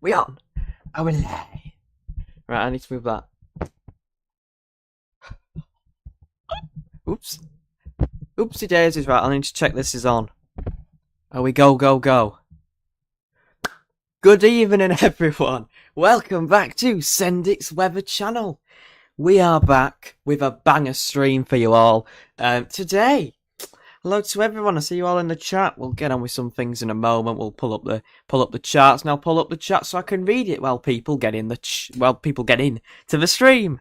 We on? Are we live? Right, I need to move that. Oops. Oopsie daisies, right, I need to check this is on. Are we go, go, go? Good evening, everyone. Welcome back to Sendik's Weather Channel. We are back with a banger stream for you all today. Hello to everyone. I see you all in the chat. We'll get on with some things in a moment. We'll pull up the charts. Now pull up the chat so I can read it while people get in people get in to the stream.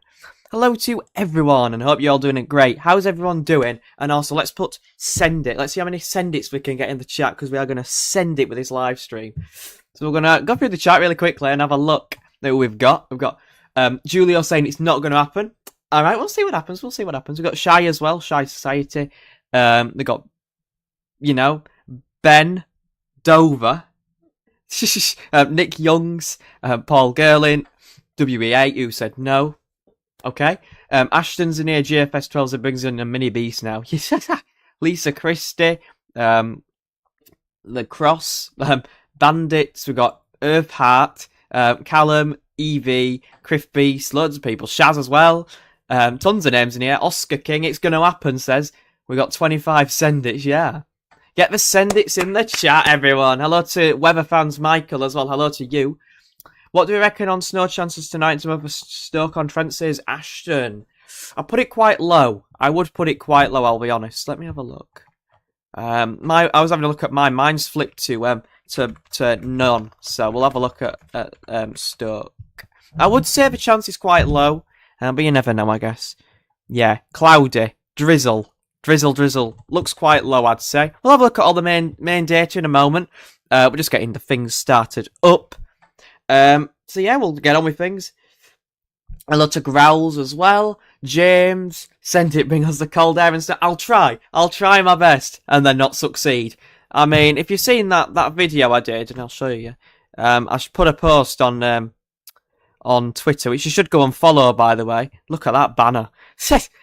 Hello to everyone, and hope you're all doing it great. How's everyone doing? And also, let's put send it. Let's see how many send its we can get in the chat, because we are going to send it with this live stream. So we're going to go through the chat really quickly and have a look at who we've got. We've got Julio saying it's not going to happen. All right, we'll see what happens. We'll see what happens. We've got Shy as well, Shy Society. They got, Ben Dover, Nick Youngs, Paul Gerlin, WE8, who said no. Okay. Ashton's in here, GFS 12, it brings in a mini beast now. Lisa Christie, The Cross, Bandits, we've got Earthheart, Callum, Evie, Criff Beast, loads of people, Shaz as well. Tons of names in here. Oscar King, it's going to happen, says. We got 25 send-its, yeah. Get the send-its in the chat, everyone. Hello to weather fans Michael as well. Hello to you. What do we reckon on snow chances tonight? Some of Stoke-on-Trent says Ashton. I put it quite low. I would put it quite low, I'll be honest. Let me have a look. I was having a look at mine. Mine's flipped to none. So we'll have a look at Stoke. I would say the chance is quite low, but you never know, I guess. Yeah, cloudy, drizzle. Drizzle. Looks quite low, I'd say. We'll have a look at all the main data in a moment. We're just getting the things started up. So yeah, we'll get on with things. A lot of growls as well. James, send it, bring us the cold air and stuff. I'll try my best, and then not succeed. I mean, if you've seen that video I did, and I'll show you, I should put a post on Twitter, which you should go and follow, by the way. Look at that banner.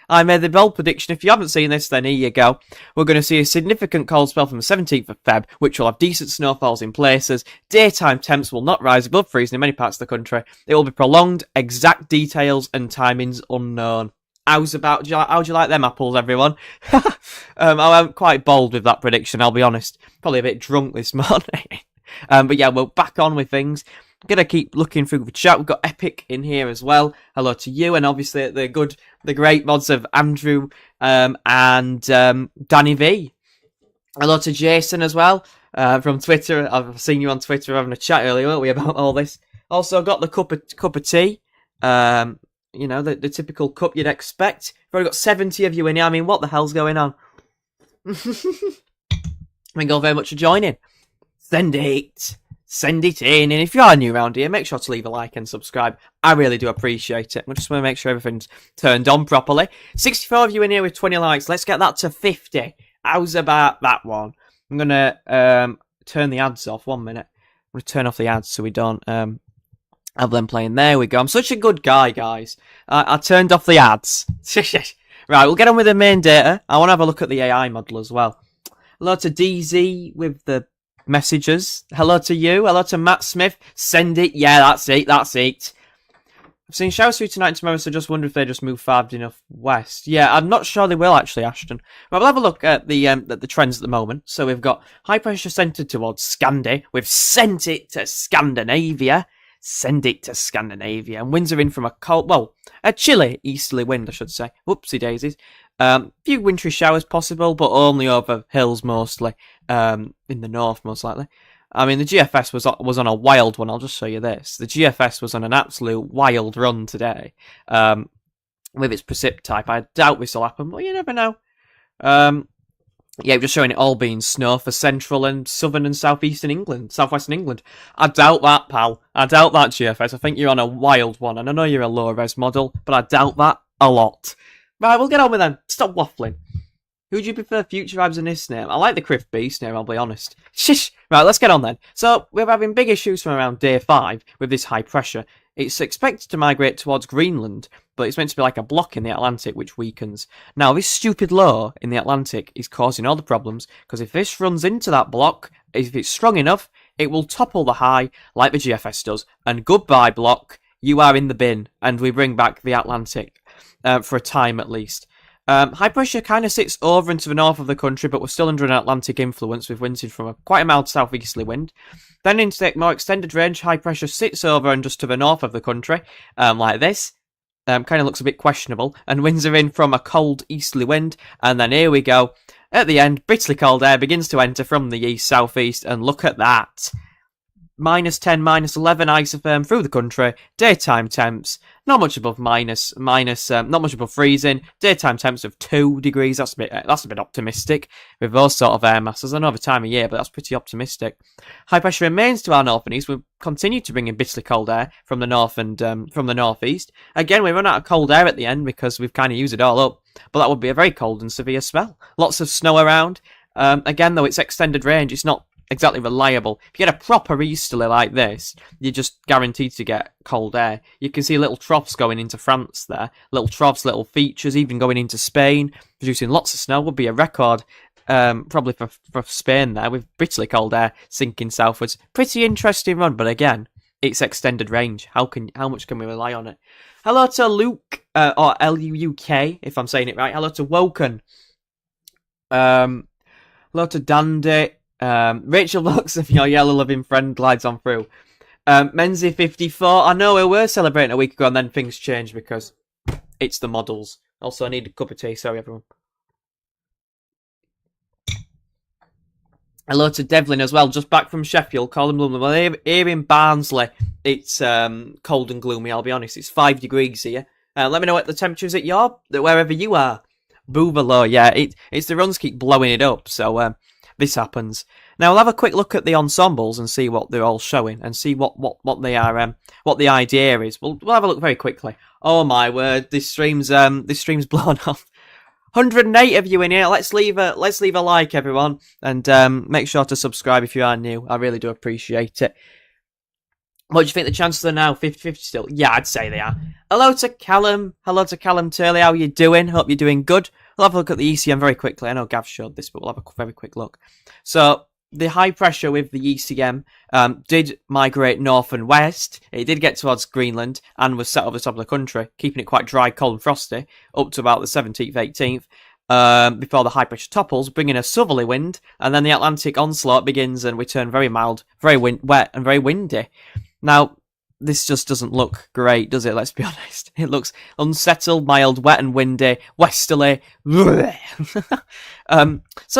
I made the bold prediction. If you haven't seen this, then here you go. We're going to see a significant cold spell from the 17th of Feb, which will have decent snowfalls in places. Daytime temps will not rise above freezing in many parts of the country. It will be prolonged. Exact details and timings unknown. How'd you like them apples, everyone? I went quite bold with that prediction, I'll be honest. Probably a bit drunk this morning. But yeah, we're back on with things. Gonna keep looking through the chat. We've got Epic in here as well. Hello to you, and obviously the great mods of Andrew and Danny V. Hello to Jason as well from Twitter. I've seen you on Twitter having a chat earlier, weren't we, about all this? Also got the cup of tea. The typical cup you'd expect. We've already got 70 of you in here. I mean, what the hell's going on? Thank you all very much for joining. Send it in, and if you are new around here, make sure to leave a like and subscribe. I really do appreciate it. I just want to make sure everything's turned on properly. 64 of you in here with 20 likes. Let's get that to 50. How's about that one? I'm going to turn the ads off. 1 minute. I'm going to turn off the ads so we don't have them playing. There we go. I'm such a good guy, guys. I turned off the ads. Right, we'll get on with the main data. I want to have a look at the AI model as well. Hello to DZ with the messages. Hello to you. Hello to Matt Smith. Send it. Yeah, that's it. I've seen showers through tonight and tomorrow, so just wonder if they just move far enough west. Yeah, I'm not sure they will actually, Ashton. But we'll have a look at the trends at the moment. So we've got high pressure centred towards Scandi. We've sent it to Scandinavia. Send it to Scandinavia. And winds are in from a chilly easterly wind, I should say. Whoopsie daisies. Few wintry showers possible, but only over hills mostly. In the north, most likely. I mean, the GFS was on a wild one. I'll just show you this. The GFS was on an absolute wild run today. With its precip type. I doubt this will happen, but you never know. Yeah, just showing it all being snow for central and southern and southwestern England. I doubt that, pal. I doubt that, GFS. I think you're on a wild one, and I know you're a low-res model, but I doubt that a lot. Right, we'll get on with them. Stop waffling. Who do you prefer, Future Vibes and this name? I like the Criff Beast name, I'll be honest. Shish! Right, let's get on then. So, we're having big issues from around day 5 with this high pressure. It's expected to migrate towards Greenland, but it's meant to be like a block in the Atlantic, which weakens. Now, this stupid low in the Atlantic is causing all the problems, because if this runs into that block, if it's strong enough, it will topple the high like the GFS does, and goodbye block, you are in the bin, and we bring back the Atlantic for a time at least. High pressure kind of sits over into the north of the country, but we're still under an Atlantic influence with winds from quite a mild southeasterly wind. Then into the more extended range, high pressure sits over and just to the north of the country, like this. Kind of looks a bit questionable, and winds are in from a cold easterly wind, and then here we go. At the end, bitterly cold air begins to enter from the east-southeast, and look at that. -10, -11 isotherm through the country, daytime temps, not much above not much above freezing, daytime temps of 2 degrees, that's a bit optimistic, with those sort of air masses. I know the time of year, but that's pretty optimistic. High pressure remains to our north and east, we'll continue to bring in bitterly cold air from the north and from the northeast. Again, we run out of cold air at the end because we've kind of used it all up, but that would be a very cold and severe spell. Lots of snow around. Again, though, it's extended range, it's not exactly reliable. If you get a proper easterly like this, you're just guaranteed to get cold air. You can see little troughs going into France there. Little troughs, little features, even going into Spain, producing lots of snow. Would be a record, probably for Spain there, with bitterly cold air sinking southwards. Pretty interesting run, but again, it's extended range. How much can we rely on it? Hello to Luke, or Luuk, if I'm saying it right. Hello to Woken. Hello to Dandy. Rachel looks of your yellow loving friend glides on through. Menzie 54. I know we were celebrating a week ago and then things changed because it's the models. Also, I need a cup of tea. Sorry, everyone. Hello to Devlin as well. Just back from Sheffield. Colin Blum. Well, here in Barnsley, it's cold and gloomy. I'll be honest. It's 5 degrees here. Let me know what the temperature is at wherever you are. Boovaloo. Yeah, it's the runs keep blowing it up. So this happens. Now I'll have a quick look at the ensembles and see what they're all showing and see what they are, what the idea is. We'll have a look very quickly. Oh my word, this stream's blown off. 108 of you in here. Let's leave a like, everyone, and make sure to subscribe if you are new. I really do appreciate it. What do you think the chances are now? 50-50 still? Yeah, I'd say they are. Hello to Callum. Hello to Callum Turley. How are you doing? Hope you're doing good. We'll have a look at the ECM very quickly. I know Gav showed this, but we'll have a very quick look. So, the high pressure with the ECM did migrate north and west. It did get towards Greenland and was set over the top of the country, keeping it quite dry, cold and frosty, up to about the 17th, 18th, before the high pressure topples, bringing a southerly wind, and then the Atlantic onslaught begins and we turn very mild, very wet and very windy. Now, this just doesn't look great, does it? Let's be honest. It looks unsettled, mild, wet and windy, westerly. So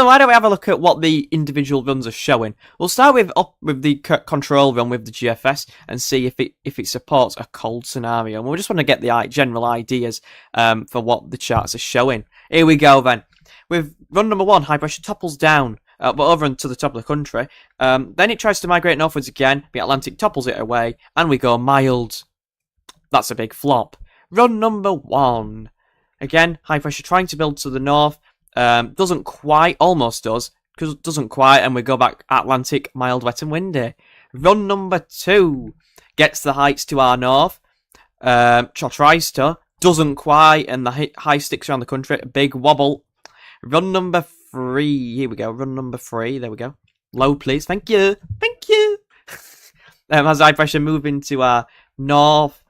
why don't we have a look at what the individual runs are showing? We'll start with the control run with the GFS and see if it supports a cold scenario. And we just want to get the general ideas for what the charts are showing. Here we go then. With run number 1, high pressure topples down. But over and to the top of the country. Then it tries to migrate northwards again. The Atlantic topples it away. And we go mild. That's a big flop. Run number 1. Again, high pressure trying to build to the north. Doesn't quite. Almost does. Because it doesn't quite. And we go back Atlantic, mild, wet and windy. Run number 2. Gets the heights to our north. Tries to. Doesn't quite. And the high sticks around the country. Big wobble. Run number 3. Here we go. Run number 3. There we go. Low, please. Thank you. Thank you. As high pressure moving to our north.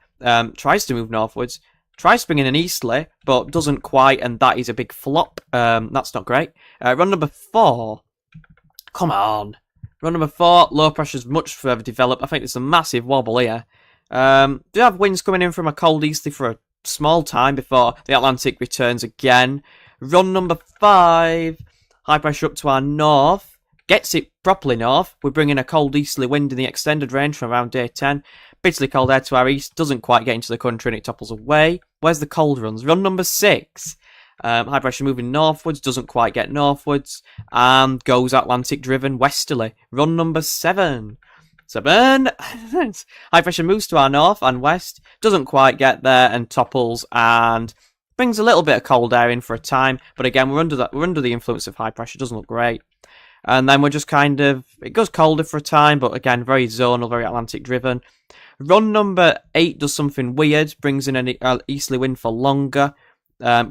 Tries to move northwards. Tries to bring in an easterly, but doesn't quite, and that is a big flop. That's not great. Run number 4. Come on. Run number 4. Low pressure's much further developed. I think there's a massive wobble here. Do have winds coming in from a cold easterly for a small time before the Atlantic returns again. Run number 5. High pressure up to our north. Gets it properly north. We're bringing a cold easterly wind in the extended range from around day 10. Bitterly cold air to our east. Doesn't quite get into the country and it topples away. Where's the cold runs? Run number 6. High pressure moving northwards. Doesn't quite get northwards. And goes Atlantic driven westerly. Run number 7. High pressure moves to our north and west. Doesn't quite get there and topples and brings a little bit of cold air in for a time, but again, we're under the influence of high pressure. Doesn't look great. And then we're just it goes colder for a time, but again, very zonal, very Atlantic driven. Run number 8 does something weird, brings in an easterly wind for longer,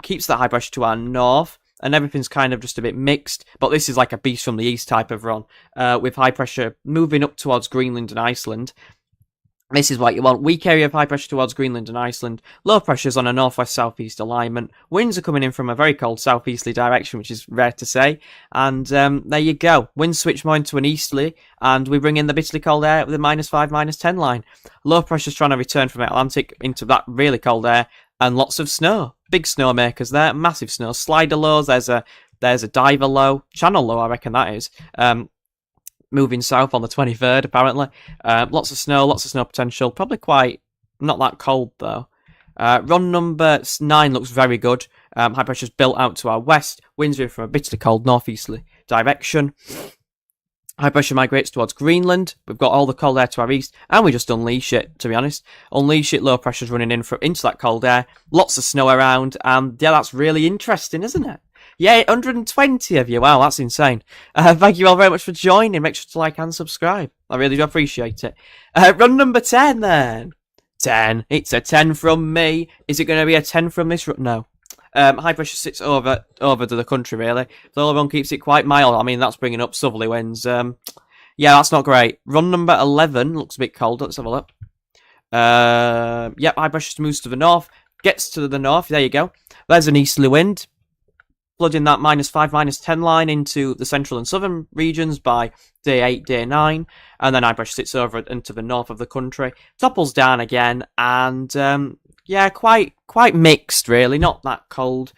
keeps that high pressure to our north, and everything's kind of just a bit mixed. But this is like a beast from the east type of run, with high pressure moving up towards Greenland and Iceland. This is what you want. Weak area of high pressure towards Greenland and Iceland. Low pressures on a northwest-southeast alignment. Winds are coming in from a very cold southeasterly direction, which is rare to say. And there you go. Winds switch more into an easterly, and we bring in the bitterly cold air with the -5, -10 line. Low pressure's trying to return from the Atlantic into that really cold air, and lots of snow. Big snow makers there. Massive snow. Slider lows. There's a diver low. Channel low, I reckon that is. Moving south on the 23rd, apparently. Lots of snow potential. Probably quite not that cold, though. Run number 9 looks very good. High pressure's built out to our west. Winds are from a bitterly cold northeasterly direction. High pressure migrates towards Greenland. We've got all the cold air to our east, and we just unleash it, to be honest. Unleash it, low pressure's running into that cold air. Lots of snow around, and yeah, that's really interesting, isn't it? Yeah, 120 of you. Wow, that's insane. Thank you all very much for joining. Make sure to like and subscribe. I really do appreciate it. Run number 10 then. 10. It's a 10 from me. Is it going to be a 10 from this run? No. High pressure sits over to the country, really. The run keeps it quite mild. I mean, that's bringing up southerly winds. Yeah, that's not great. Run number 11 looks a bit cold. Let's have a look. Yep, high pressure moves to the north. Gets to the north. There you go. There's an easterly wind. Flooding that -5, -10 line into the central and southern regions by day 8, day 9. And then high pressure sits over into the north of the country. Topples down again. And, yeah, quite mixed, really. Not that cold.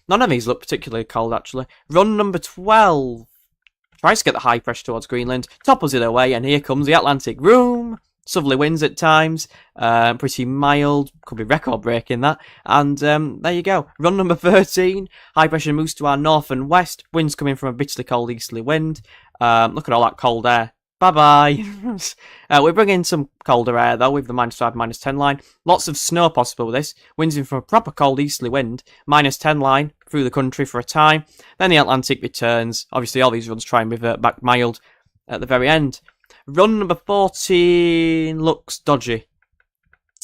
None of these look particularly cold, actually. Run number 12. Tries to get the high pressure towards Greenland. Topples it away. And here comes the Atlantic Room. Southerly winds at times, pretty mild, could be record breaking that, and there you go. Run number 13, high pressure moves to our north and west, winds coming from a bitterly cold easterly wind. Look at all that cold air. Bye bye. We bring in some colder air though with the -5, -10 line. Lots of snow possible with this. Winds in from a proper cold easterly wind, -10 line through the country for a time. Then the Atlantic returns. Obviously, all these runs try and revert back mild at the very end. Run number 14 looks dodgy.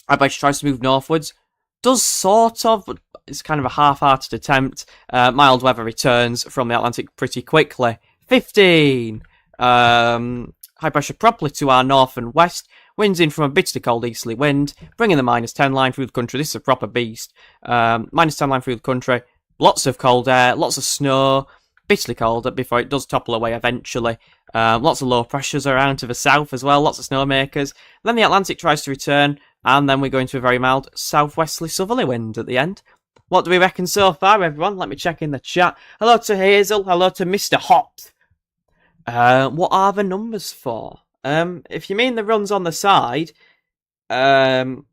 High pressure tries to move northwards. Does sort of, but it's kind of a half-hearted attempt. Mild weather returns from the Atlantic pretty quickly. 15. High pressure properly to our north and west. Winds in from a bitterly cold easterly wind, bringing the -10 line through the country. This is a proper beast. -10 line through the country. Lots of cold air, lots of snow. Bitterly cold before it does topple away eventually. Lots of low pressures around to the south as well, lots of snowmakers. Then the Atlantic tries to return, and then we go into a very mild southwesterly southerly wind at the end. What do we reckon so far, everyone? Let me check in the chat. Hello to Hazel, hello to Mr. Hot. What are the numbers for? If you mean the runs on the side, they're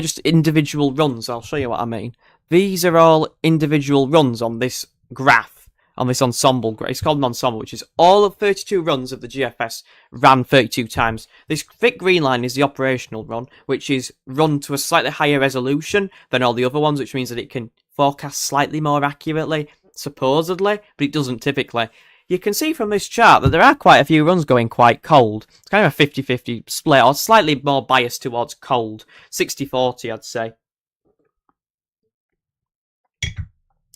just individual runs. I'll show you what I mean. These are all individual runs on this graph, on this ensemble graph. It's called an ensemble, which is all of 32 runs of the GFS ran 32 times. This thick green line is the operational run, which is run to a slightly higher resolution than all the other ones, which means that it can forecast slightly more accurately, supposedly, but it doesn't typically. You can see from this chart that there are quite a few runs going quite cold. It's kind of a 50-50 split, or slightly more biased towards cold. 60-40, I'd say.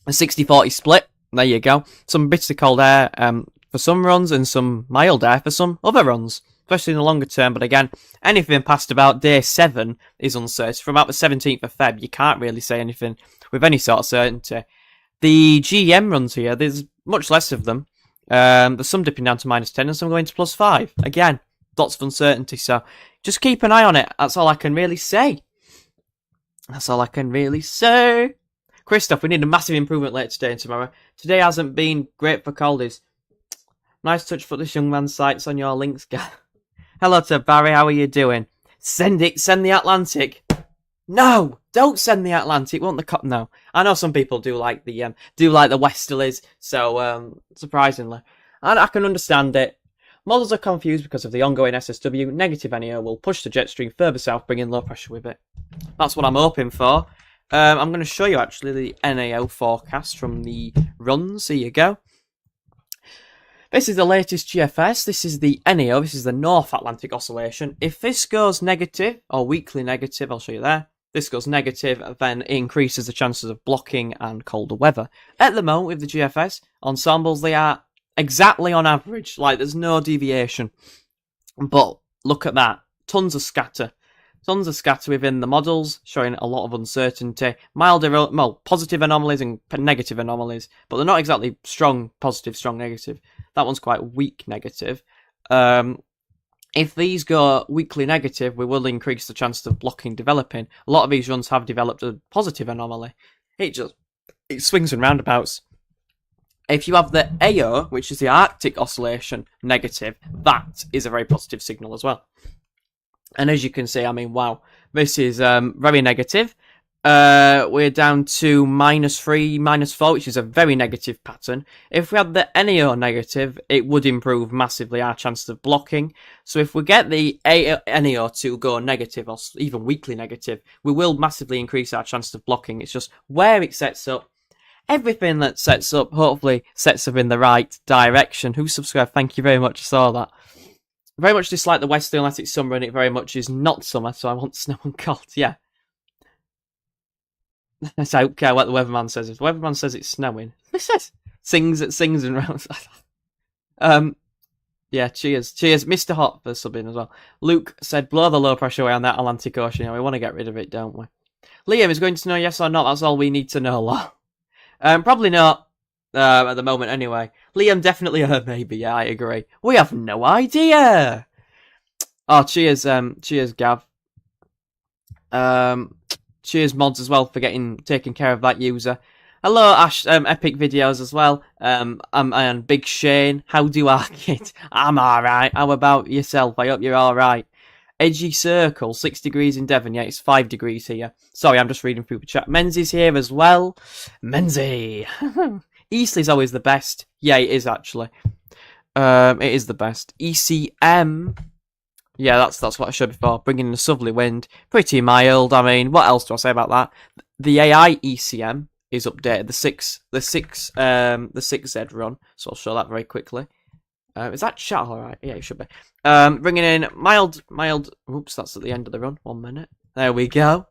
A 60-40 split. There you go. Some bitterly cold air for some runs and some mild air for some other runs, especially in the longer term. But again, anything past about day 7 is uncertain. From about the 17th of Feb, you can't really say anything with any sort of certainty. The GEM runs here, there's much less of them. There's some dipping down to -10 and some going to +5. Again, lots of uncertainty. So just keep an eye on it. That's all I can really say. That's all I can really say. Christoph, we need a massive improvement later today and tomorrow. Today hasn't been great for Caldies. Nice touch for this young man's sights on your links, guy. Hello to Barry, how are you doing? Send the Atlantic. No, don't send the Atlantic. Won't the no? I know some people do like the westerlies, so surprisingly, and I can understand it. Models are confused because of the ongoing SSW. Negative NEO will push the jet stream further south, bringing low pressure with it. That's what I'm hoping for. I'm going to show you actually the NAO forecast from the runs. Here you go. This is the latest GFS. This is the NAO. This is the North Atlantic Oscillation. If this goes negative, or weakly negative, I'll show you there. this goes negative, then it increases the chances of blocking and colder weather. At the moment, with the GFS ensembles, they are exactly on average. Like, there's no deviation. But look at that. Tons of scatter. Tons of scatter within the models, showing a lot of uncertainty. Positive anomalies and negative anomalies, but they're not exactly strong positive, strong negative. That one's quite weak negative. If these go weakly negative, we will increase the chances of blocking developing. A lot of these runs have developed a positive anomaly. It swings and roundabouts. If you have the AO, which is the Arctic oscillation, negative, that is a very positive signal as well. And as you can see, I mean, wow, this is very negative. We're down to -3, -4, which is a very negative pattern. If we had the NAO negative, it would improve massively our chances of blocking. So if we get the NAO to go negative, or even weakly negative, we will massively increase our chances of blocking. It's just where it sets up. Everything that sets up, hopefully, sets up in the right direction. Who subscribed? Thank you very much. I saw that. Very much dislike the westerly unless it's summer, and it very much is not summer, so I want snow and cold. Yeah. I don't care what the weatherman says. If the weatherman says it's snowing, it says sings and rounds. Yeah, cheers. Mr. Hot for subbing as well. Luke said, blow the low pressure away on that Atlantic Ocean. We want to get rid of it, don't we? Liam is going to know yes or not. That's all we need to know, Law. Probably not. At the moment, anyway. Liam, definitely a maybe. Yeah, I agree. We have no idea. Oh, cheers, Gav. Cheers, mods as well for taking care of that user. Hello, Ash. Epic videos as well. And Big Shane. How do I get? I'm all right. How about yourself? I hope you're all right. Edgy Circle, 6 degrees in Devon. Yeah, it's 5 degrees here. Sorry, I'm just reading through the chat. Menzies here as well. Menzie. Eastleigh's always the best. Yeah, it is actually. It is the best. ECM. Yeah, that's what I showed before. Bringing in a southerly wind. Pretty mild. I mean, what else do I say about that? The AI ECM is updated. The 6Z run. So I'll show that very quickly. Is that chat alright? Yeah, it should be. Bringing in mild. Oops, that's at the end of the run. 1 minute. There we go.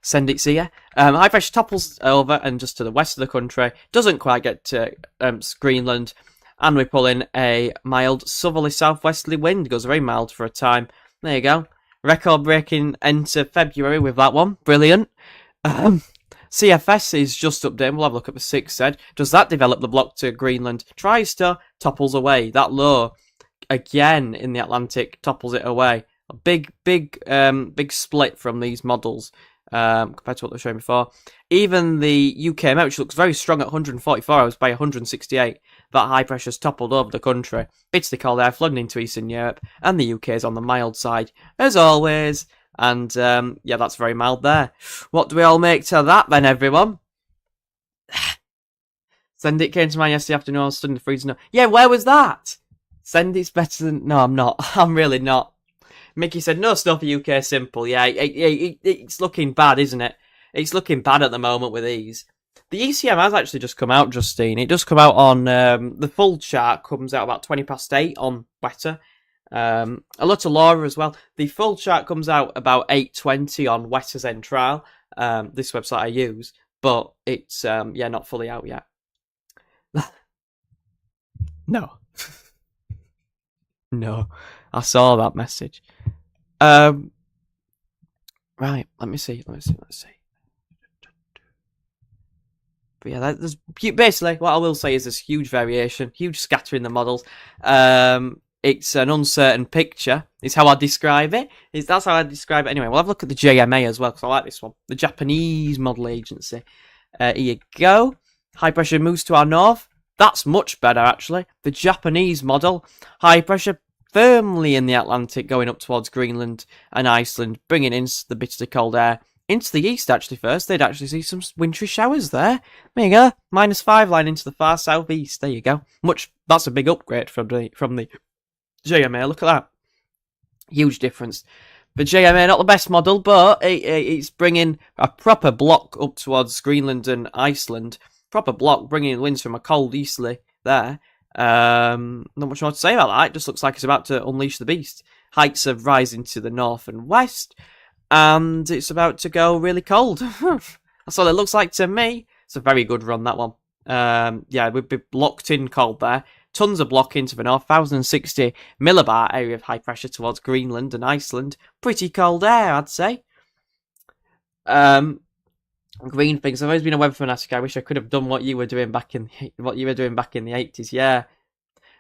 Send it to you. High pressure topples over and just to the west of the country. Doesn't quite get to Greenland. And we pull in a mild southerly southwesterly wind. Goes very mild for a time. There you go. Record breaking into February with that one. Brilliant. CFS is just updated. We'll have a look at the 6Z. Does that develop the block to Greenland? Tries to, topples away. That low, again in the Atlantic, topples it away. A big split from these models. Compared to what they were showing before. Even the UK Met, which looks very strong at 144 hours by 168, that high pressure's toppled over the country. Bitterly cold air flooding into Eastern Europe, and the UK is on the mild side, as always. And, yeah, that's very mild there. What do we all make to that, then, everyone? Send it came to mind yesterday afternoon, I was studying the freezing. Yeah, where was that? Send it's better than... No, I'm not. I'm really not. Mickey said, no stuff for UK simple. Yeah, it's looking bad, isn't it? It's looking bad at the moment with these. The ECM has actually just come out, Justine. It does come out on... the full chart comes out about 8:20 on Wetter. A lot of Laura as well. The full chart comes out about 8:20 on Wetter's End Trial. This website I use. But it's, yeah, not fully out yet. No. No. I saw that message. Right, let me see. But yeah, there's basically what I will say is there's huge variation, huge scatter in the models. It's an uncertain picture. Is how I describe it. That's how I describe it. Anyway, we'll have a look at the JMA as well because I like this one. The Japanese Model Agency. Here you go. High pressure moves to our north. That's much better actually. The Japanese model, high pressure firmly in the Atlantic, going up towards Greenland and Iceland, bringing in the bitterly cold air into the east. Actually, first they'd actually see some wintry showers there. There you go, -5 line into the far southeast. There you go. That's a big upgrade from the JMA. Look at that, huge difference. The JMA not the best model, but it's bringing a proper block up towards Greenland and Iceland. Proper block, bringing in winds from a cold easterly there. Not much more to say about that. It just looks like it's about to unleash the beast. Heights are rising to the north and west. and it's about to go really cold. That's all it looks like to me. It's a very good run, that one. Yeah, we'd be locked in cold there. Tons of blocking to the north, 1060 millibar area of high pressure towards Greenland and Iceland. Pretty cold air, I'd say. Green things. I've always been a weather fanatic. I wish I could have done what you were doing back in the 80s. Yeah,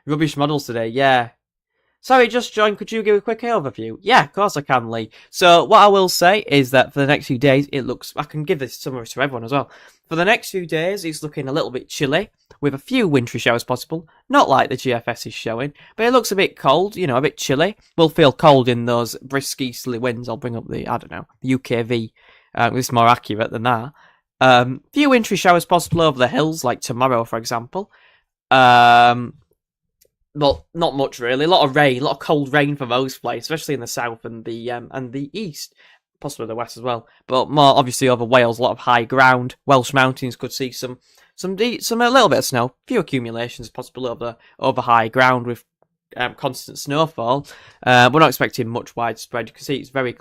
rubbish models today. Yeah. Sorry, just joined. Could you give a quick overview? Yeah, of course I can, Lee. So what I will say is that for the next few days, it looks. I can give this summary to everyone as well. For the next few days, it's looking a little bit chilly, with a few wintry showers possible. Not like the GFS is showing, but it looks a bit cold. You know, a bit chilly. We'll feel cold in those brisk easterly winds. I'll bring up the UKV. It's more accurate than that. Few wintry showers possible over the hills, like tomorrow, for example. Well, not much really. A lot of rain, a lot of cold rain for most places, especially in the south and the east, possibly the west as well. But more obviously over Wales, a lot of high ground. Welsh mountains could see some a little bit of snow. Few accumulations possible over high ground with constant snowfall. We're not expecting much widespread. You can see it's very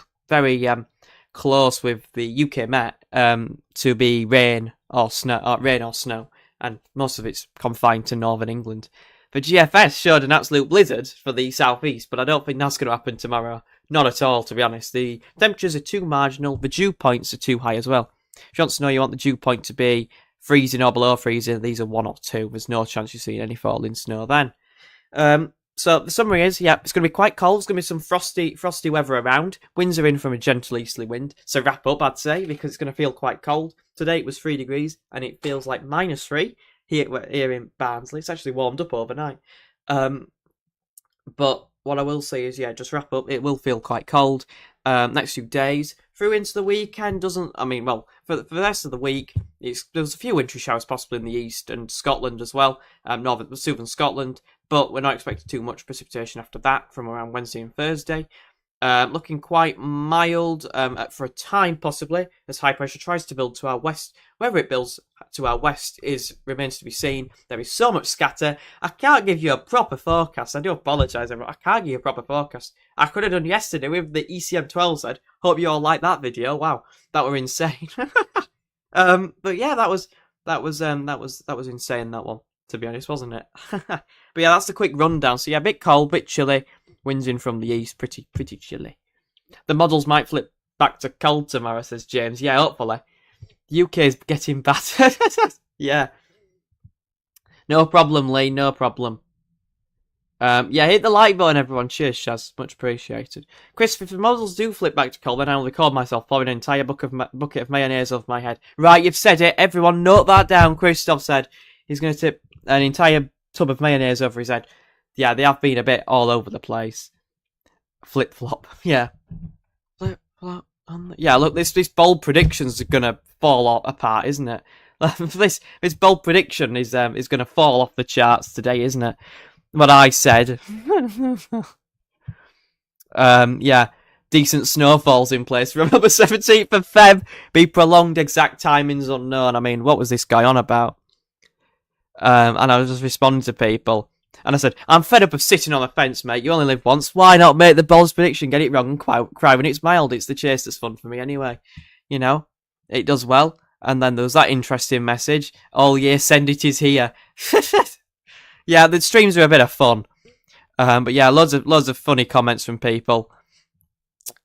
close with the UK Met to be rain or snow, and most of it's confined to northern England. The GFS showed an absolute blizzard for the southeast, but I don't think that's going to happen tomorrow. Not at all, to be honest. The temperatures are too marginal. The dew points are too high as well. If you want to know, you want the dew point to be freezing or below freezing. These are 1 or 2. There's no chance you're seeing any falling snow then. So the summary is, yeah, it's going to be quite cold. There's going to be some frosty weather around. Winds are in from a gentle easterly wind. So wrap up, I'd say, because it's going to feel quite cold. Today it was 3 degrees, and it feels like -3. Here in Barnsley. It's actually warmed up overnight. But what I will say is, yeah, just wrap up. It will feel quite cold next few days. Through into the weekend for the rest of the week, there's a few wintry showers possible in the east and Scotland as well, southern Scotland, but we're not expecting too much precipitation after that from around Wednesday and Thursday. Looking quite mild for a time, possibly, as high pressure tries to build to our west. Whether it builds to our west remains to be seen. There is so much scatter. I can't give you a proper forecast. I do apologise, everyone. I can't give you a proper forecast. I could have done yesterday with the ECM12 said. Hope you all liked that video. Wow, that were insane. But yeah, that was insane, that one, to be honest, wasn't it? But yeah, that's the quick rundown. So yeah, a bit cold, bit chilly. Winds in from the east, pretty chilly. The models might flip back to cold tomorrow, says James. Yeah, hopefully. The UK is getting battered. Yeah. No problem, Lee, no problem. Yeah, hit the like button, everyone. Cheers, Shaz. Much appreciated. Chris, if the models do flip back to cold, then I'll record myself pouring an entire bucket of mayonnaise over my head. Right, you've said it. Everyone, note that down. Christoph said he's going to tip an entire tub of mayonnaise over his head. Yeah, they have been a bit all over the place. Flip-flop. Yeah. Flip-flop. Yeah, look, this bold predictions are going to fall apart, isn't it? This bold prediction is going to fall off the charts today, isn't it? What I said. Yeah. Decent snowfalls in place. Remember, 17th of Feb. Be prolonged, exact timings unknown. I mean, what was this guy on about? And I was just responding to people. And I said, I'm fed up of sitting on the fence, mate. You only live once. Why not make the boldest prediction, get it wrong, and cry when it's mild? It's the chase that's fun for me anyway. You know, it does well. And then there was that interesting message. Oh, yeah, send it is here. Yeah, the streams are a bit of fun. But yeah, loads of funny comments from people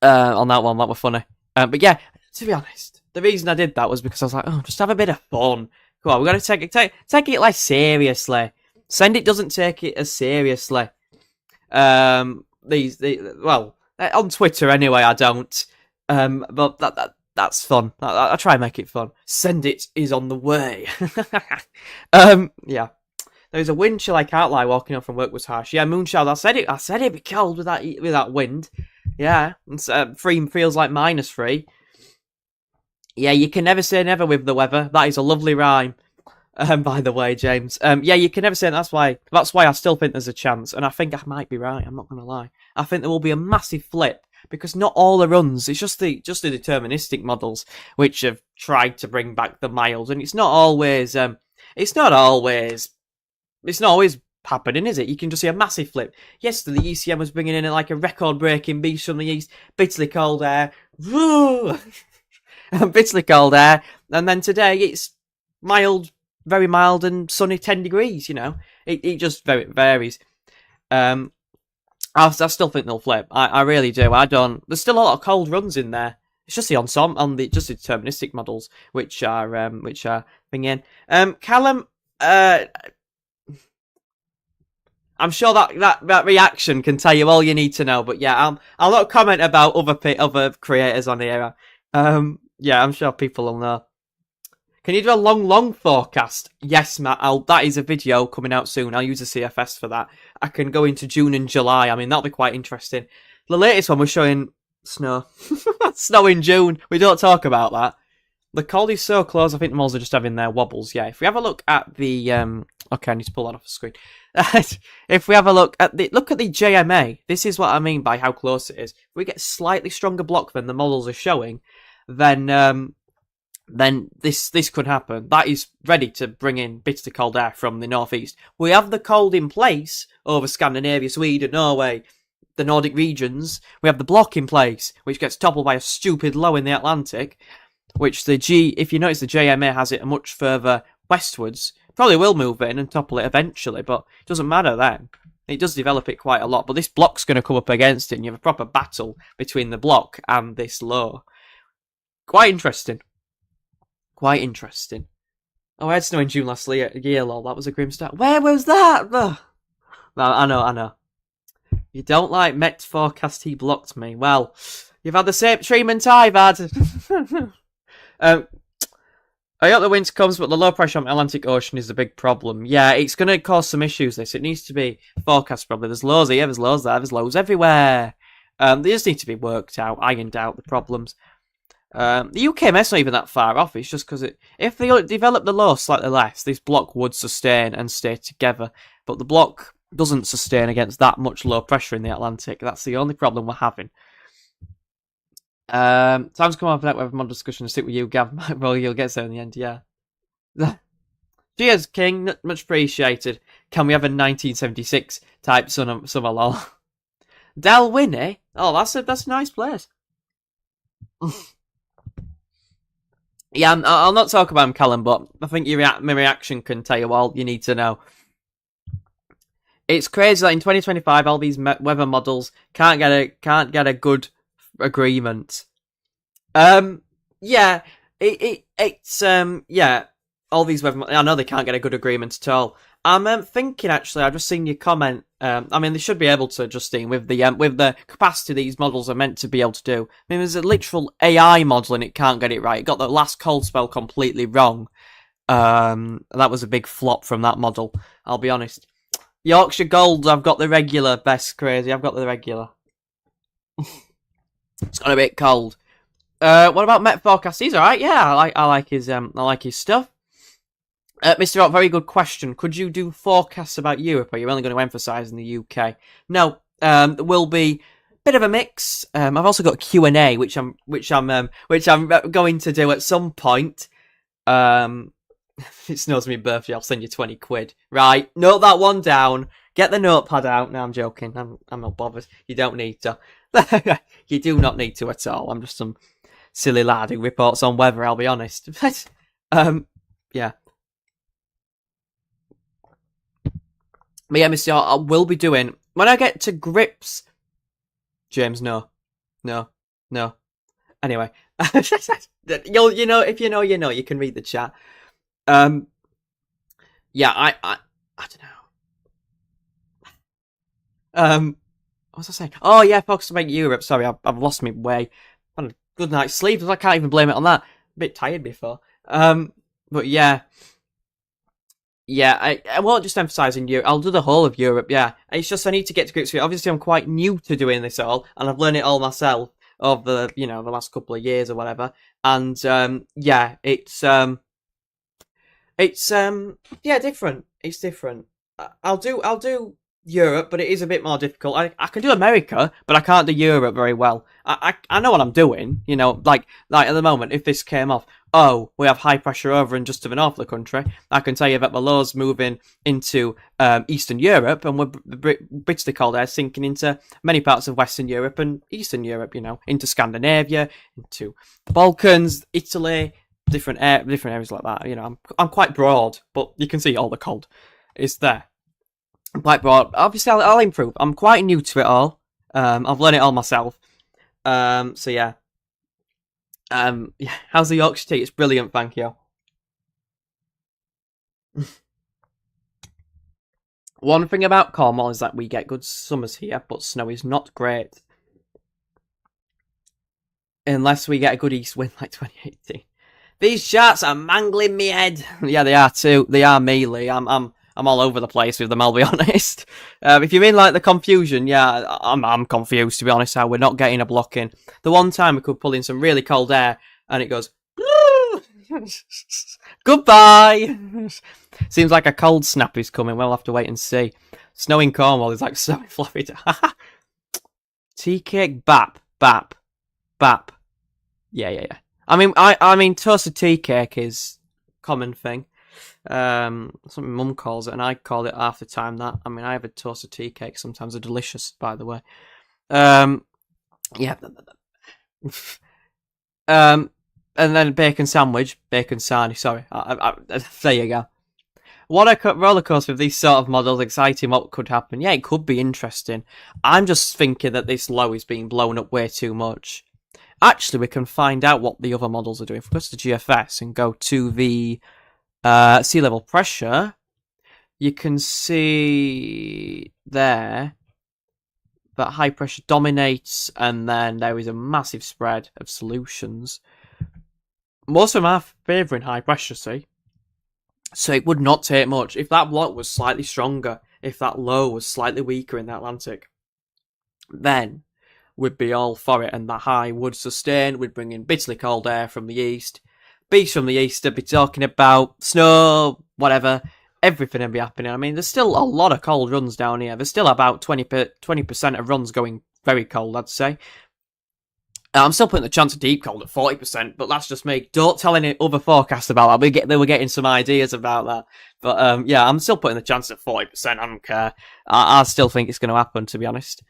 on that one. That were funny. But yeah, to be honest, the reason I did that was because I was like, oh, just have a bit of fun. Come on, we've got to take it like seriously. Send it doesn't take it as seriously. On Twitter anyway, I don't. But that's fun. I try and make it fun. Send it is on the way. Yeah. There's a wind chill I can't lie. Walking up from work was harsh. Yeah, moonshine. I said it'd be cold with that wind. Yeah, feels like -3. Yeah, you can never say never with the weather. That is a lovely rhyme. By the way, James. Yeah, you can never say that. That's why I still think there's a chance, and I think I might be right. I'm not gonna lie. I think there will be a massive flip because not all the runs. It's just the deterministic models which have tried to bring back the mild, and it's not always happening, is it? You can just see a massive flip. Yesterday, the ECM was bringing in like a record-breaking beast from the east, bitterly cold air, bitterly cold air, and then today it's mild, very mild and sunny, 10 degrees. You know, it just varies. I still think they'll flip. I really do. I don't. There's still a lot of cold runs in there. It's just the ensemble on the deterministic models which are thinking. Callum, I'm sure that reaction can tell you all you need to know. But yeah, I'll not comment about other creators on here. Yeah, I'm sure people will know. Can you do a long forecast? Yes, Matt. That is a video coming out soon. I'll use a CFS for that. I can go into June and July. I mean, that'll be quite interesting. The latest one was showing snow. Snow in June. We don't talk about that. The cold is so close. I think the moles are just having their wobbles. Yeah. If we have a look at the okay, I need to pull that off the screen. If we have a look at the JMA, this is what I mean by how close it is. If we get slightly stronger block than the models are showing, then this could happen. That is ready to bring in bitterly cold air from the northeast. We have the cold in place over Scandinavia, Sweden, Norway, the Nordic regions. We have the block in place, which gets toppled by a stupid low in the Atlantic, which if you notice, the JMA has it much further westwards. Probably will move in and topple it eventually, but it doesn't matter then. It does develop it quite a lot, but this block's going to come up against it, and you have a proper battle between the block and this low. Quite interesting. Quite interesting. Oh, I had snow in June last year, lol. That was a grim start. Where was that? No, I know. You don't like Met forecast, he blocked me. Well, you've had the same treatment I've had. I hope the winter comes, but the low pressure on the Atlantic Ocean is the big problem. Yeah, it's going to cause some issues, this. It needs to be forecast probably. There's lows here, there's lows there, there's lows everywhere. They just need to be worked out, ironed out, the problems. The UKMS not even that far off. It's just because if they develop the low slightly less, this block would sustain and stay together. But the block doesn't sustain against that much low pressure in the Atlantic. That's the only problem we're having. Time to come on for that weather model discussion and sit with you, Gav. Well, you'll get there in the end, yeah. Cheers, King. Much appreciated. Can we have a 1976 type summer lol? Dalwhinnie? Oh, that's a nice place. Yeah, I'll not talk about him, Callum, but I think my reaction can tell you all you need to know. It's crazy that in 2025 all these weather models can't get a good agreement. Yeah, it's all these weather. I know they can't get a good agreement at all. I'm thinking actually. I've just seen your comment. I mean, they should be able to, Justine, with the capacity these models are meant to be able to do. I mean, there's a literal AI model and it can't get it right. It got the last cold spell completely wrong. That was a big flop from that model. I'll be honest. Yorkshire Gold, I've got the regular. Best crazy, I've got the regular. It's got a bit cold. What about Met Forecast? He's alright. Yeah, I like his stuff. Mr. Rock, very good question. Could you do forecasts about Europe, or are you only going to emphasise in the UK? No, there will be a bit of a mix. I've also got Q&A, which I'm going to do at some point. It snows me birthday. I'll send you 20 quid. Right, note that one down. Get the notepad out. No, I'm joking. I'm not bothered. You don't need to. You do not need to at all. I'm just some silly lad who reports on weather. I'll be honest. Yeah. But yeah, Mr. I will be doing, when I get to grips... James, no. Anyway. You know, if you know, you know. You can read the chat. Yeah, I don't know. What was I saying? Oh, yeah, focus on Europe. Sorry, I've lost my way. I've had a good night's sleep, so I can't even blame it on that. A bit tired before. But yeah. Yeah, I won't just emphasise in Europe. I'll do the whole of Europe, yeah. It's just I need to get to grips with it. Obviously, I'm quite new to doing this all, and I've learned it all myself over the last couple of years or whatever. And yeah, it's different. It's different. I'll do Europe, but it is a bit more difficult. I can do America, but I can't do Europe very well. I know what I'm doing, like at the moment, if this came off. oh, we have high pressure over and just to the north of the country. I can tell you that the low's moving into Eastern Europe, and British cold air sinking into many parts of Western Europe and Eastern Europe, into Scandinavia, into the Balkans, Italy, different areas like that. I'm quite broad, but you can see all the cold is there. I'm quite broad. Obviously, I'll improve. I'm quite new to it all. I've learned it all myself. So yeah. Yeah, how's the Yorkshire tea? It's brilliant, thank you. One thing about Cornwall is that we get good summers here, but snow is not great. Unless we get a good east wind like 2018. These charts are mangling me head. Yeah, they are too. They are me, Lee. I'm all over the place with them, I'll be honest. If you mean like the confusion, yeah, I'm confused, to be honest, how we're not getting a block in. The one time we could pull in some really cold air and it goes, goodbye. Seems like a cold snap is coming. We'll have to wait and see. Snow in Cornwall is like so fluffy. Tea cake, bap. Yeah. I mean, toasted tea cake is a common thing. Something Mum calls it, and I call it half the time that. I mean, I have a toasted tea cake. Sometimes they're delicious, by the way. Yeah. And then bacon sandwich, bacon sarnie. Sorry, there you go. What a roller coaster with these sort of models. Exciting, what could happen? Yeah, it could be interesting. I'm just thinking that this low is being blown up way too much. Actually, we can find out what the other models are doing. If we go to the GFS and go to the sea level pressure, you can see there that high pressure dominates, and then there is a massive spread of solutions. Most of them are favouring high pressure, see? So it would not take much. If that block was slightly stronger, if that low was slightly weaker in the Atlantic, then we'd be all for it, and that high would sustain. We'd bring in bitterly cold air from the east. Beach from the east would be talking about snow, whatever. Everything would be happening. I mean, there's still a lot of cold runs down here. There's still about 20% of runs going very cold, I'd say. I'm still putting the chance of deep cold at 40%, but that's just me. Don't tell any other forecasts about that. They were getting some ideas about that. But yeah, I'm still putting the chance at 40%. I don't care. I still think it's going to happen, to be honest.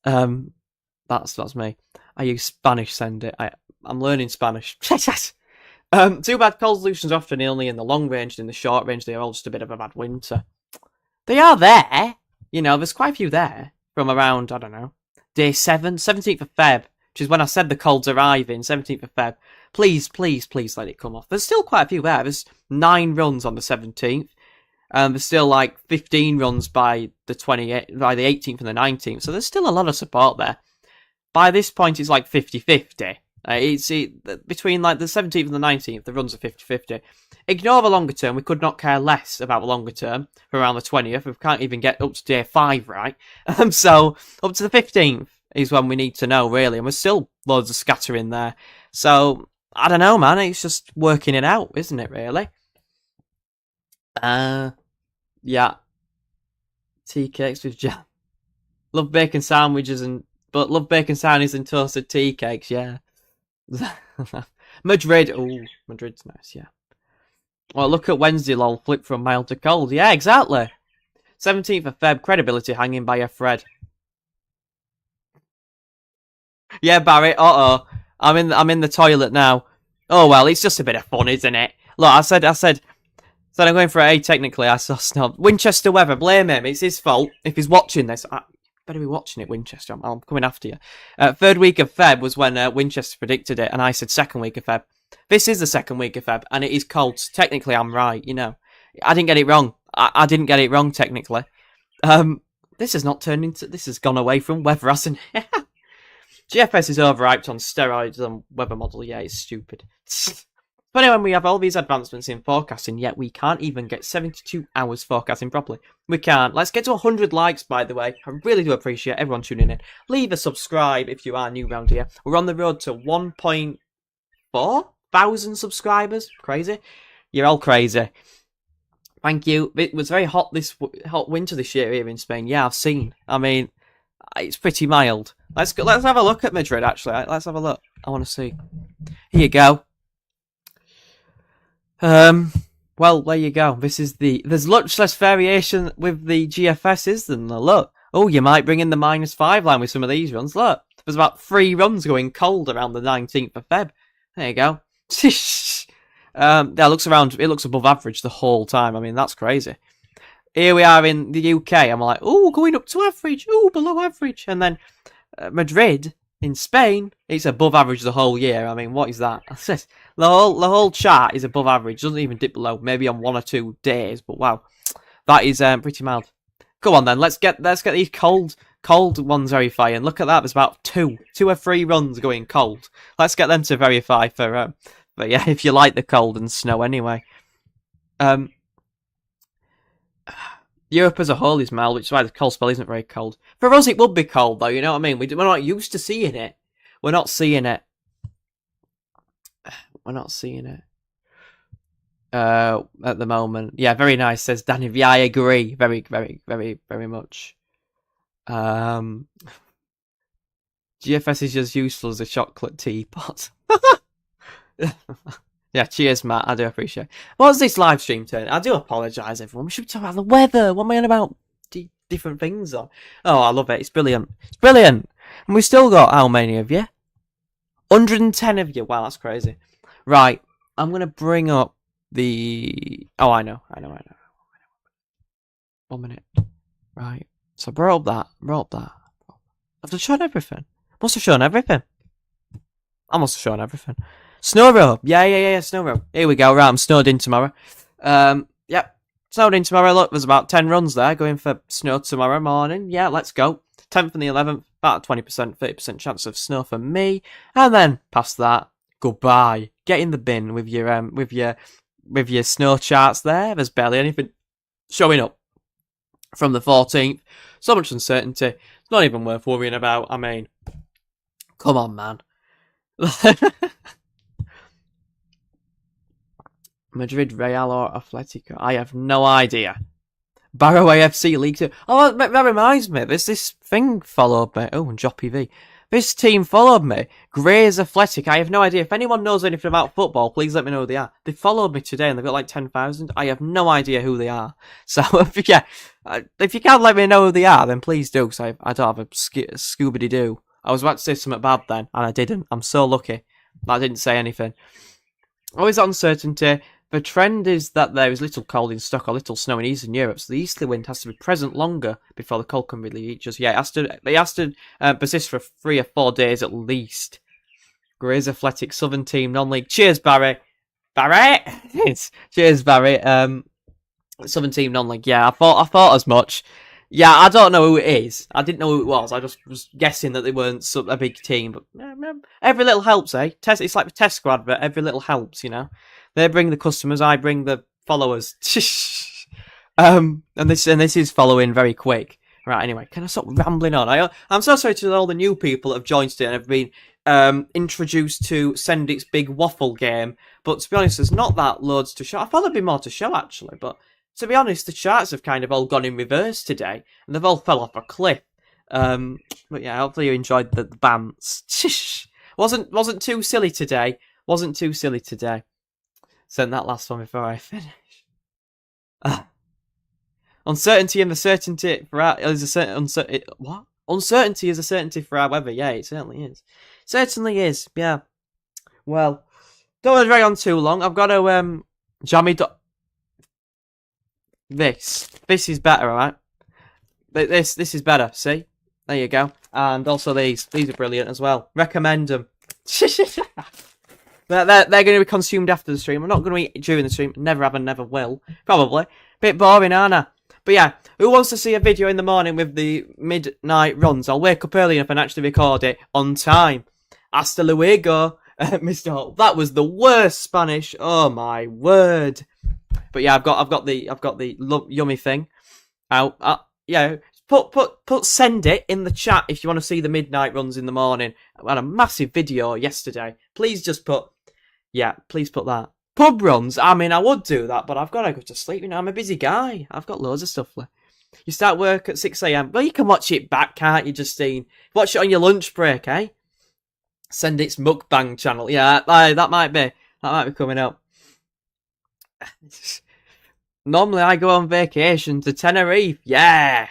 That's me. I use Spanish, send it. I'm learning Spanish. Too bad cold solutions are often only in the long range, and in the short range they are all just a bit of a bad winter. They are there. There's quite a few there from around, I don't know, day 7, 17th of Feb. Which is when I said the cold's arriving, 17th of Feb. Please let it come off. There's still quite a few there. There's 9 runs on the 17th. There's still like 15 runs by the 18th and the 19th. So there's still a lot of support there. By this point, it's like 50-50. Between like the 17th and the 19th, the runs are 50-50. Ignore the longer term. We could not care less about the longer term for around the 20th. We can't even get up to day 5, right? So up to the 15th. Is when we need to know, really. And there's still loads of scatter in there. So, I don't know, man. It's just working it out, isn't it, really? Yeah. Tea cakes with jam. Love bacon sandwiches but love bacon sandwiches and toasted tea cakes, yeah. Madrid. Ooh, Madrid's nice, yeah. Well, look at Wednesday, lol. Flip from mild to cold. Yeah, exactly. 17th of Feb, credibility hanging by a thread. Yeah, Barry. I'm in the toilet now. Oh well, it's just a bit of fun, isn't it? Look, I said I'm going for A. Technically, I saw snob. Winchester weather. Blame him. It's his fault. If he's watching this, better be watching it, Winchester. I'm coming after you. Third week of Feb was when Winchester predicted it, and I said second week of Feb. This is the second week of Feb, and it is cold. So technically, I'm right. I didn't get it wrong. I didn't get it wrong technically. This has not turned into. This has gone away from weather, hasn't it? GFS is overhyped on steroids and weather model. Yeah, it's stupid. But anyway, we have all these advancements in forecasting, yet we can't even get 72 hours forecasting properly. We can't. Let's get to 100 likes, by the way. I really do appreciate everyone tuning in. Leave a subscribe if you are new around here. We're on the road to 1.4 thousand subscribers. Crazy. You're all crazy. Thank you. It was very hot winter this year here in Spain. Yeah, I've seen. I mean, it's pretty mild. Let's have a look at Madrid, actually. Let's have a look. I want to see. Here you go. Well, there you go. There's much less variation with the GFSs than the look. Oh, you might bring in the -5 line with some of these runs. Look, there's about 3 runs going cold around the 19th of Feb. There you go. It looks above average the whole time. I mean, that's crazy. Here we are in the UK. I'm like, oh, going up to average. Oh, below average. And then Madrid in Spain, it's above average the whole year. I mean, what is that? The whole chart is above average. Doesn't even dip below. Maybe on 1 or 2 days. But wow, that is pretty mild. Go on then. Let's get these cold ones verifying. Look at that. There's about 2 or 3 runs going cold. Let's get them to verify for. But yeah, if you like the cold and snow anyway. Europe as a whole is mild, which is why the cold spell isn't very cold. For us, it would be cold, though, you know what I mean? We're not used to seeing it. We're not seeing it. We're not seeing it. At the moment. Yeah, very nice, says Danny. Yeah, I agree. Very, very, very, very much. GFS is just useful as a chocolate teapot. Yeah, cheers, Matt. I do appreciate it. What's this live stream turn? I do apologise, everyone. We should talk about the weather. What am I on about? Different things on. Oh, I love it. It's brilliant. It's brilliant. And we've still got how many of you? 110 of you. Wow, that's crazy. Right. I'm going to bring up the... Oh, I know. 1 minute. Right. So I brought up that. I've shown everything. Must have shown everything. I must have shown everything. Snow robe. Yeah, snow robe. Here we go. Right, I'm snowed in tomorrow. Yep. Snowed in tomorrow. Look, there's about 10 runs there going for snow tomorrow morning. Yeah, let's go. 10th and the 11th. About a 20%, 30% chance of snow for me. And then, past that, goodbye. Get in the bin with your snow charts there. There's barely anything showing up from the 14th. So much uncertainty. It's not even worth worrying about. I mean, come on, man. Madrid, Real or Atletico? I have no idea. Barrow AFC League 2. Oh, that reminds me. There's this thing followed me. Oh, and Joppy V. This team followed me. Grays Athletic. I have no idea. If anyone knows anything about football, please let me know who they are. They followed me today and they've got like 10,000. I have no idea who they are. So, if you can't let me know who they are, then please do, because I don't have a Scooby-Doo. I was about to say something bad then, and I didn't. I'm so lucky. I didn't say anything. Always uncertainty. The trend is that there is little cold in stock or little snow in Eastern Europe, so the easterly wind has to be present longer before the cold can really reach us. Yeah, it has to persist for 3 or 4 days at least. Grays Athletic Southern Team Non-League. Cheers, Barry. Cheers, Barry. Southern Team Non-League. Yeah, I thought as much. Yeah, I don't know who it is. I didn't know who it was. I just was guessing that they weren't a big team. But every little helps, eh? It's like the Tesco advert. Every little helps, you know. They bring the customers, I bring the followers. And this is following very quick. Right, anyway, can I stop rambling on? I'm so sorry to all the new people that have joined today and have been introduced to Sendit's big waffle game. But to be honest, there's not that loads to show. I thought there'd be more to show, actually. But to be honest, the charts have kind of all gone in reverse today. And they've all fell off a cliff. But yeah, hopefully you enjoyed the bants. Wasn't too silly today. Send that last one before I finish. Uncertainty and the certainty for our what? Uncertainty is a certainty for our weather. Yeah, it certainly is. Yeah. Well, don't want to drag on too long. I've got to jammy. This is better, alright? This is better. See, there you go. And also these are brilliant as well. Recommend them. They're going to be consumed after the stream. I'm not going to eat during the stream. Never have and never will. Probably. Bit boring, aren't I? But yeah, who wants to see a video in the morning with the midnight runs? I'll wake up early enough and actually record it on time. Hasta luego, Mr. Holt. That was the worst Spanish. Oh my word. But yeah, I've got the yummy thing out. Yeah, put send it in the chat if you want to see the midnight runs in the morning. I had a massive video yesterday. Please just put. Yeah, please put that. Pub runs, I mean, I would do that, but I've got to go to sleep, you know, I'm a busy guy. I've got loads of stuff left. You start work at 6 a.m. Well, you can watch it back, can't you, Justine? Watch it on your lunch break, eh? Send its mukbang channel. Yeah, that might be coming up. Normally I go on vacation to Tenerife. Yeah.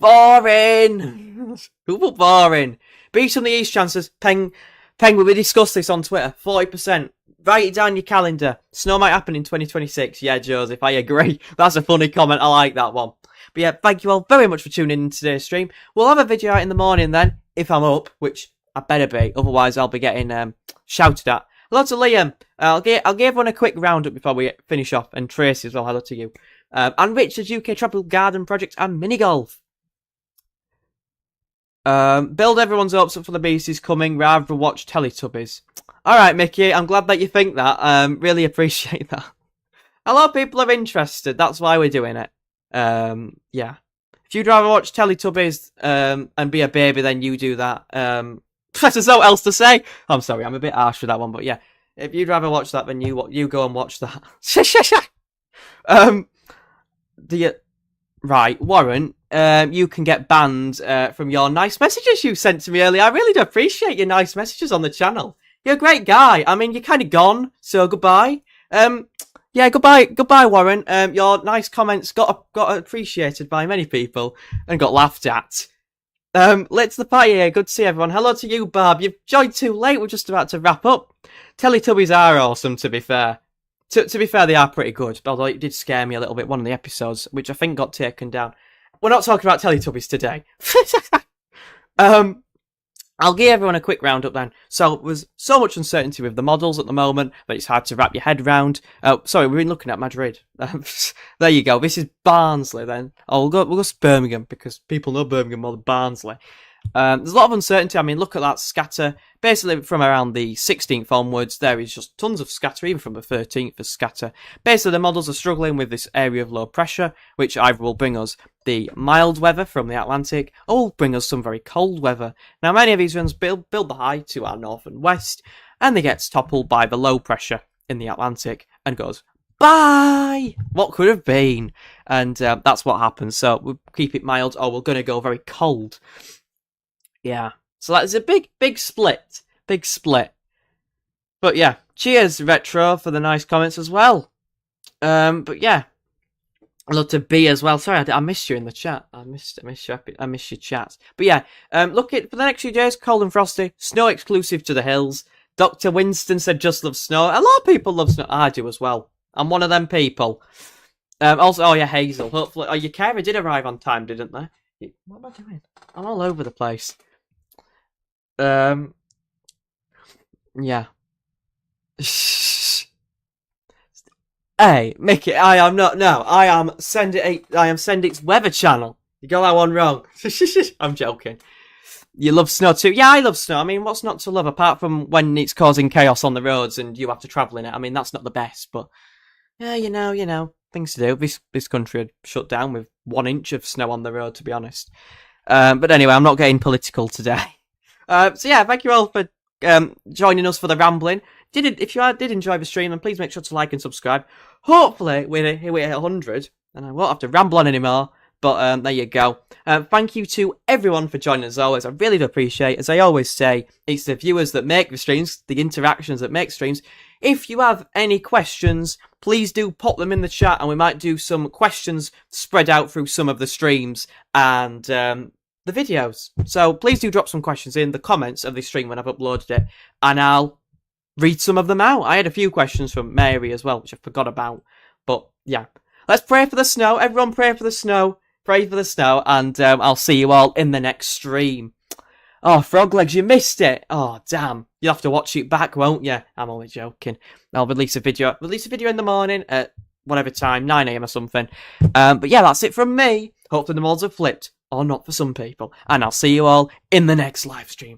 Boring. Who put boring? Beach on the East chances. Peng, we discussed this on Twitter. 40%. Write it down your calendar. Snow might happen in 2026. Yeah, Joseph, I agree. That's a funny comment. I like that one. But yeah, thank you all very much for tuning in to today's stream. We'll have a video out in the morning then, if I'm up, which I better be. Otherwise, I'll be getting shouted at. Hello to Liam. I'll give everyone a quick roundup before we finish off. And Tracy as well. Hello to you. And Richard's UK Tropical Garden Project and Mini Golf. Build everyone's hopes up for the beast is coming rather than watch Teletubbies. Alright, Mickey, I'm glad that you think that. Really appreciate that. A lot of people are interested, that's why we're doing it. Yeah. If you'd rather watch Teletubbies and be a baby, then you do that. There's no else to say. I'm sorry, I'm a bit harsh with that one, but yeah. If you'd rather watch that, then you go and watch that. Right, Warren, you can get banned from your nice messages you sent to me earlier. I really do appreciate your nice messages on the channel. You're a great guy. I mean, you're kind of gone, so goodbye. Yeah, goodbye, Warren. Your nice comments got appreciated by many people and got laughed at. Let's the party here. Good to see everyone. Hello to you, Barb. You've joined too late. We're just about to wrap up. Teletubbies are awesome, to be fair. To be fair, they are pretty good, although it did scare me a little bit, one of the episodes, which I think got taken down. We're not talking about Teletubbies today. I'll give everyone a quick roundup then. So, there's so much uncertainty with the models at the moment that it's hard to wrap your head round. Sorry, we've been looking at Madrid. There you go. This is Barnsley then. Oh, we'll go to Birmingham, because people know Birmingham more than Barnsley. There's a lot of uncertainty. I mean, look at that scatter. Basically, from around the 16th onwards, there is just tons of scatter, even from the 13th for scatter. Basically, the models are struggling with this area of low pressure, which either will bring us the mild weather from the Atlantic, or will bring us some very cold weather. Now, many of these ones build the high to our north and west, and they get toppled by the low pressure in the Atlantic, and goes, bye! What could have been? And that's what happens. So, we'll keep it mild, or we're going to go very cold. Yeah, so that's a big split. Big split. But yeah, cheers, Retro, for the nice comments as well. But yeah, I love to be as well. Sorry, I missed you in the chat. I missed your chats. But yeah, look at for the next few days, cold and frosty, snow exclusive to the hills. Dr. Winston said just love snow. A lot of people love snow. I do as well. I'm one of them people. Also, oh yeah, Hazel. Hopefully, your carer did arrive on time, didn't they? What am I doing? I'm all over the place. Yeah. Hey, Mickey, I am not. No, I am Sendic's weather channel. You got that one wrong. I'm joking. You love snow too? Yeah, I love snow. I mean, what's not to love apart from when it's causing chaos on the roads and you have to travel in it? I mean, that's not the best, but yeah, you know, things to do. This country had shut down with 1 inch of snow on the road, to be honest. But anyway, I'm not getting political today. So yeah, thank you all for joining us for the rambling. If you did enjoy the stream, then please make sure to like and subscribe. Hopefully, we're hit 100, and I won't have to ramble on anymore. But there you go. Thank you to everyone for joining as always. I really do appreciate, as I always say, it's the viewers that make the streams, the interactions that make streams. If you have any questions, please do pop them in the chat, and we might do some questions spread out through some of the streams and the videos. So please do drop some questions in the comments of the stream when I've uploaded it, and I'll read some of them out. I had a few questions from Mary as well, which I forgot about. But yeah, let's pray for the snow. Everyone pray for the snow. Pray for the snow, and I'll see you all in the next stream. Oh, Froglegs, you missed it. Oh, damn. You'll have to watch it back, won't you? I'm only joking. I'll release a video in the morning at whatever time, 9 AM or something. But yeah, that's it from me. Hopefully the molds have flipped, or not for some people. And I'll see you all in the next live stream.